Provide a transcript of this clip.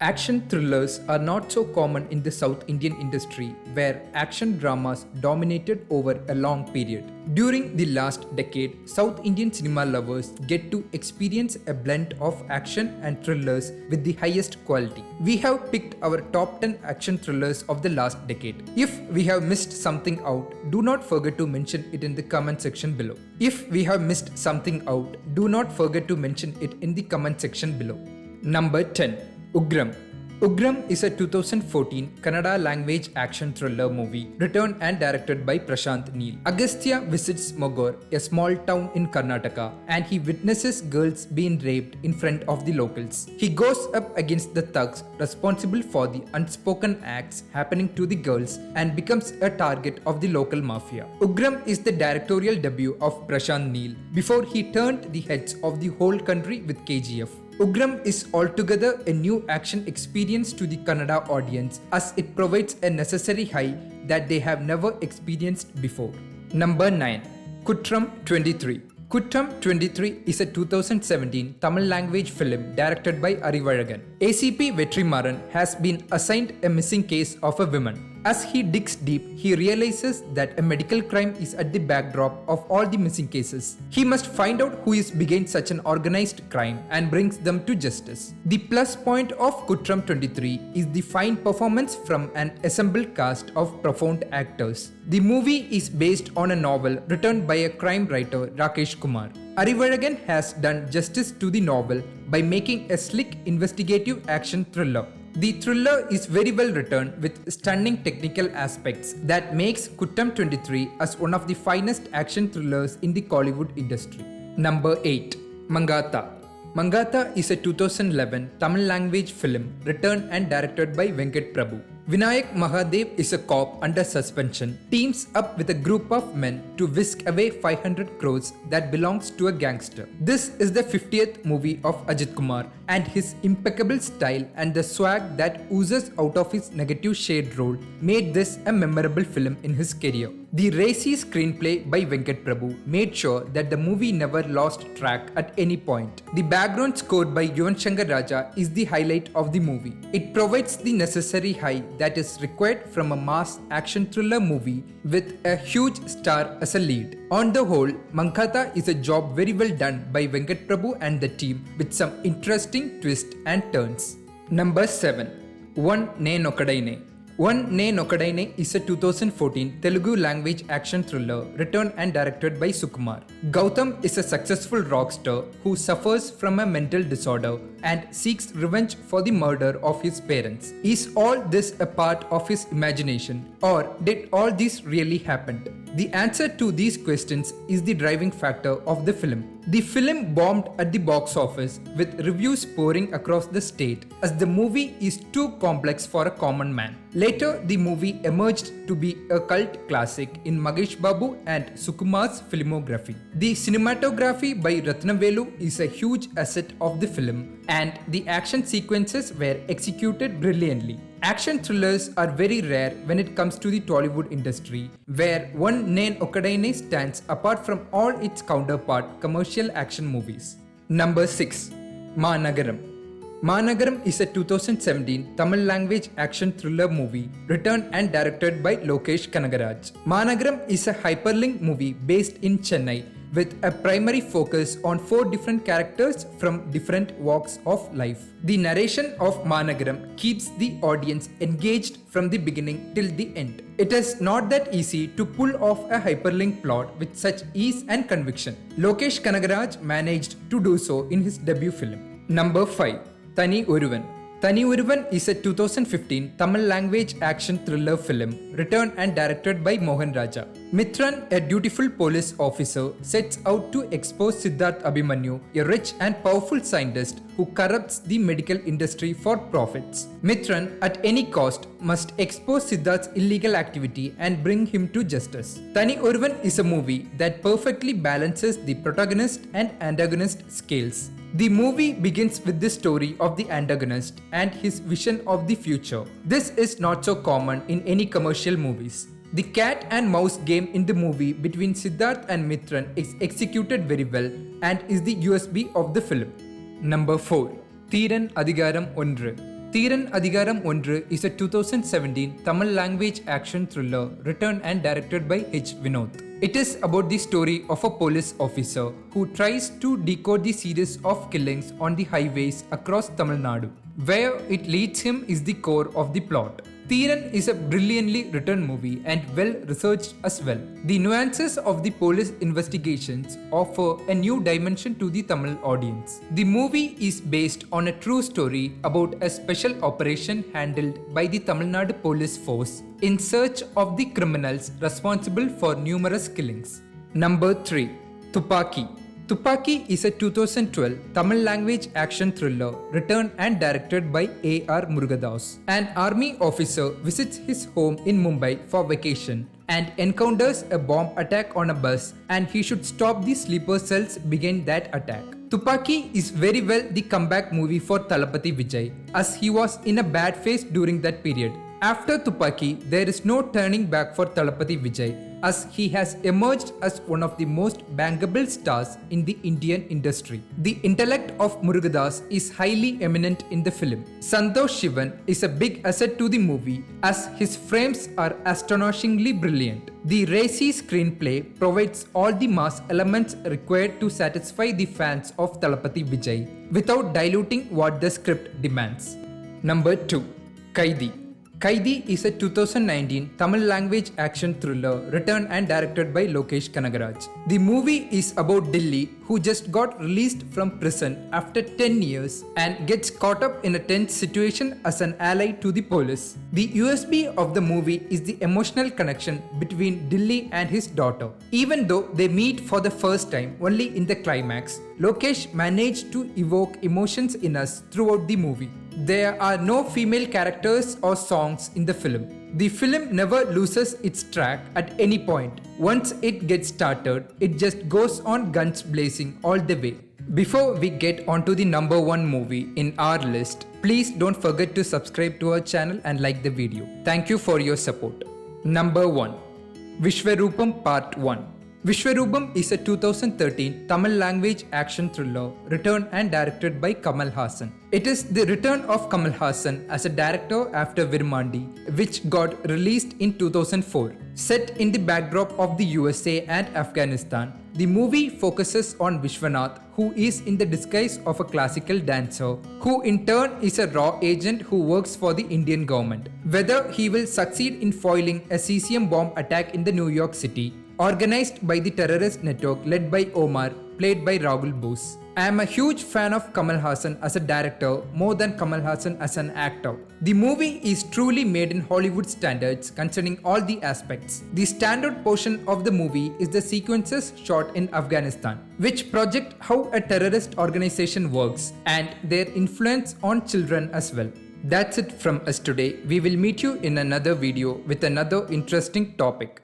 Action thrillers are not so common in the South Indian industry, where action dramas dominated over a long period. During the last decade, South Indian cinema lovers get to experience a blend of action and thrillers with the highest quality. We have picked our top 10 action thrillers of the last decade. If we have missed something out, do not forget to mention it in the comment section below. If we have missed something out, do not forget to mention it in the comment section below. Number 10. Ugram. Ugram is a 2014 Kannada language action thriller movie written and directed by Prashant Neel. Agastya visits Mogor, a small town in Karnataka, and he witnesses girls being raped in front of the locals. He goes up against the thugs responsible for the unspoken acts happening to the girls and becomes a target of the local mafia. Ugram is the directorial debut of Prashant Neel before he turned the heads of the whole country with KGF. Ugram is altogether a new action experience to the Kannada audience as it provides a necessary high that they have never experienced before. Number 9. Kutram 23. Kutram 23 is a 2017 Tamil language film directed by Arivalagan. ACP Vetrimaran has been assigned a missing case of a woman. As he digs deep, he realizes that a medical crime is at the backdrop of all the missing cases. He must find out who is behind such an organized crime and brings them to justice. The plus point of Kutram 23 is the fine performance from an assembled cast of profound actors. The movie is based on a novel written by a crime writer Rakesh Kumar. Arivalagan has done justice to the novel by making a slick investigative action thriller. The thriller is very well written with stunning technical aspects that makes Kutram 23 as one of the finest action thrillers in the Kollywood industry. Number 8. Mangata. Mangata is a 2011 Tamil language film written and directed by Venkat Prabhu. Vinayak Mahadev is a cop under suspension, teams up with a group of men to whisk away 500 crores that belongs to a gangster. This is the 50th movie of Ajit Kumar, and his impeccable style and the swag that oozes out of his negative shade role made this a memorable film in his career. The racy screenplay by Venkat Prabhu made sure that the movie never lost track at any point. The background score by Yuvan Shankar Raja is the highlight of the movie. It provides the necessary high that is required from a mass action thriller movie with a huge star as a lead. On the whole, Mangata is a job very well done by Venkat Prabhu and the team with some interesting twists and turns. Number 7. One Ne Nokkadaine. One Ne Nokkadaine is a 2014 Telugu language action thriller written and directed by Sukumar. Gautam is a successful rock star who suffers from a mental disorder and seeks revenge for the murder of his parents. Is all this a part of his imagination, or did all this really happen? The answer to these questions is the driving factor of the film. The film bombed at the box office with reviews pouring across the state as the movie is too complex for a common man. Later, the movie emerged to be a cult classic in Mahesh Babu and Sukumar's filmography. The cinematography by Ratnavelu is a huge asset of the film, and the action sequences were executed brilliantly. Action thrillers are very rare when it comes to the Tollywood industry, where One Ne Nokkadaine stands apart from all its counterpart commercial action movies. Number 6. Maanagaram. Maanagaram is a 2017 Tamil language action thriller movie written and directed by Lokesh Kanagaraj. Maanagaram is a hyperlink movie based in Chennai with a primary focus on 4 different characters from different walks of life. The narration of Maanagaram keeps the audience engaged from the beginning till the end. It is not that easy to pull off a hyperlink plot with such ease and conviction. Lokesh Kanagaraj managed to do so in his debut film. Number 5. Thani Oruvan. Thani Oruvan is a 2015 Tamil language action thriller film written and directed by Mohan Raja. Mithran, a dutiful police officer, sets out to expose Siddharth Abhimanyu, a rich and powerful scientist who corrupts the medical industry for profits. Mithran, at any cost, must expose Siddharth's illegal activity and bring him to justice. Thani Oruvan is a movie that perfectly balances the protagonist and antagonist scales. The movie begins with the story of the antagonist and his vision of the future. This is not so common in any commercial movies. The cat and mouse game in the movie between Siddharth and Mithran is executed very well and is the USP of the film. Number 4. Theeran Adhigaram 1. Thiran Adhigaram Ondru is a 2017 Tamil language action thriller written and directed by H. Vinod. It is about the story of a police officer who tries to decode the series of killings on the highways across Tamil Nadu. Where it leads him is the core of the plot. Thiran is a brilliantly written movie and well researched as well. The nuances of the police investigations offer a new dimension to the Tamil audience. The movie is based on a true story about a special operation handled by the Tamil Nadu police force in search of the criminals responsible for numerous killings. Number 3. Thuppakki. Thuppakki is a 2012 Tamil language action thriller written and directed by A.R. Murugadas. An army officer visits his home in Mumbai for vacation and encounters a bomb attack on a bus, and he should stop the sleeper cells behind that attack. Thuppakki is very well the comeback movie for Thalapathy Vijay, as he was in a bad phase during that period. After Thuppakki, there is no turning back for Thalapathy Vijay, as he has emerged as one of the most bankable stars in the Indian industry. The intellect of Murugadas is highly eminent in the film. Santosh Shivan is a big asset to the movie, as his frames are astonishingly brilliant. The racy screenplay provides all the mass elements required to satisfy the fans of Thalapathy Vijay without diluting what the script demands. Number 2. Kaidi. Kaidi is a 2019 Tamil language action thriller written and directed by Lokesh Kanagaraj. The movie is about Dilli, who just got released from prison after 10 years and gets caught up in a tense situation as an ally to the police. The USP of the movie is the emotional connection between Dilli and his daughter. Even though they meet for the first time only in the climax, Lokesh managed to evoke emotions in us throughout the movie. There are no female characters or songs in the film. The film never loses its track at any point. Once it gets started, it just goes on guns blazing all the way. Before we get onto the number 1 movie in our list, please don't forget to subscribe to our channel and like the video. Thank you for your support. Number 1. Vishwarupam Part 1. Vishwarupam is a 2013 Tamil language action thriller written and directed by Kamal Haasan. It is the return of Kamal Haasan as a director after Virmandi, which got released in 2004. Set in the backdrop of the USA and Afghanistan, the movie focuses on Vishwanath, who is in the disguise of a classical dancer, who in turn is a raw agent who works for the Indian government. Whether he will succeed in foiling a cesium bomb attack in the New York City, organized by the terrorist network led by Omar, played by Rahul Bose. I am a huge fan of Kamal Haasan as a director more than Kamal Haasan as an actor. The movie is truly made in Hollywood standards concerning all the aspects. The standard portion of the movie is the sequences shot in Afghanistan, which project how a terrorist organization works and their influence on children as well. That's it from us today. We will meet you in another video with another interesting topic.